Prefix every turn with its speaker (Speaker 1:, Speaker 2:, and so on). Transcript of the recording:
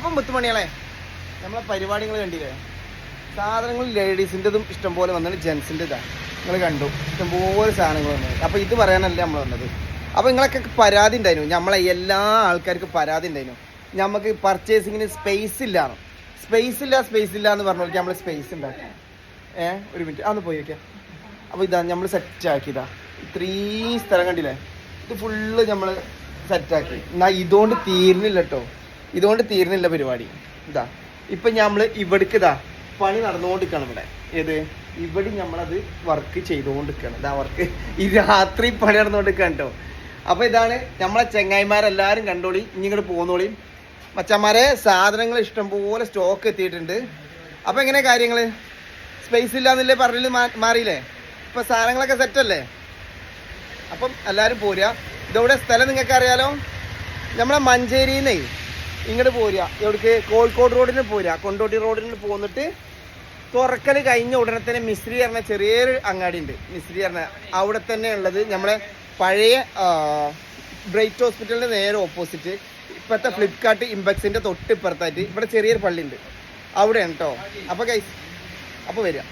Speaker 1: അപ്പം മുത്തുമണികളെ നമ്മളെ പരിപാടികൾ കണ്ടില്ലേ? സാധനങ്ങൾ ലേഡീസിൻ്റെതും ഇഷ്ടംപോലെ വന്നത്, ജെൻസിൻ്റെ ഇതാണ് നിങ്ങൾ കണ്ടു, ഇഷ്ടംപോലെ സാധനങ്ങൾ വന്നത്. അപ്പോൾ ഇത് പറയാനല്ല നമ്മൾ വന്നത്. അപ്പോൾ നിങ്ങളൊക്കെ പരാതി ഉണ്ടായിരുന്നു, നമ്മളെ എല്ലാ ആൾക്കാർക്കും പരാതി ഉണ്ടായിരുന്നു, നമുക്ക് പർച്ചേസിങ്ങിന് സ്പേസ് ഇല്ല എന്ന് പറഞ്ഞോളൂ. നമ്മൾ സ്പേസ് ഉണ്ടാക്കി. ഒരു മിനിറ്റ് അതൊന്ന് പോയി വയ്ക്കാം. അപ്പോൾ ഇതാ നമ്മൾ സെറ്റാക്കിയതാ, ഇത്രയും സ്ഥലം കണ്ടില്ലേ? ഇത് ഫുള്ള് നമ്മൾ സെറ്റാക്കി. എന്നാൽ ഇതുകൊണ്ട് തീർന്നില്ല കേട്ടോ, ഇതുകൊണ്ട് തീർന്നില്ല പരിപാടി. ഇതാ ഇപ്പം നമ്മൾ ഇവിടേക്ക് ഇതാ പണി നടന്നുകൊണ്ടിരിക്കുകയാണ്. ഇവിടെ ഇവിടെ നമ്മളത് വർക്ക് ചെയ്തുകൊണ്ടിരിക്കുകയാണ്. ഇതാ വർക്ക് ഈ രാത്രി പണി നടന്നുകൊണ്ടിരിക്കുകയാണ് കേട്ടോ. അപ്പോൾ ഇതാണ് നമ്മളെ ചെങ്ങായിമാരെല്ലാവരും കണ്ടോളി, ഇനി ഇങ്ങോട്ട് പോന്നോളി മച്ചന്മാരെ. സാധനങ്ങൾ ഇഷ്ടംപോലെ സ്റ്റോക്ക് എത്തിയിട്ടുണ്ട്. അപ്പോൾ എങ്ങനെ കാര്യങ്ങൾ? സ്പേസ് ഇല്ലാന്നില്ലേ പറഞ്ഞില്ല, മാറിയില്ലേ? ഇപ്പം സാധനങ്ങളൊക്കെ സെറ്റല്ലേ? അപ്പം എല്ലാവരും പോരുക. ഇതവിടെ സ്ഥലം നിങ്ങൾക്ക് അറിയാലോ, നമ്മളെ മഞ്ചേരിയിൽ നിന്നേ ഇങ്ങോട്ട് പോരുക. എവിടേക്ക്? കോഴിക്കോട് റോഡിന് പോരുക. കൊണ്ടോട്ടി റോഡിന് പോന്നിട്ട് തുറക്കൽ കഴിഞ്ഞ ഉടനെ തന്നെ മിസ്രി പറഞ്ഞ ചെറിയൊരു അങ്ങാടി ഉണ്ട്. മിസ്രി പറഞ്ഞ അവിടെ തന്നെ ഉള്ളത് നമ്മളെ പഴയ ബ്രൈറ്റ് ഹോസ്പിറ്റലിൻ്റെ നേരെ ഓപ്പോസിറ്റ്, ഇപ്പോഴത്തെ ഫ്ലിപ്കാർട്ട് ഇമ്പക്സിൻ്റെ തൊട്ട് ഇപ്പുറത്തായിട്ട് ഇവിടെ ചെറിയൊരു പള്ളി ഉണ്ട്, അവിടെയാണ് കേട്ടോ. അപ്പോൾ ഗൈസ് അപ്പോൾ വരിക.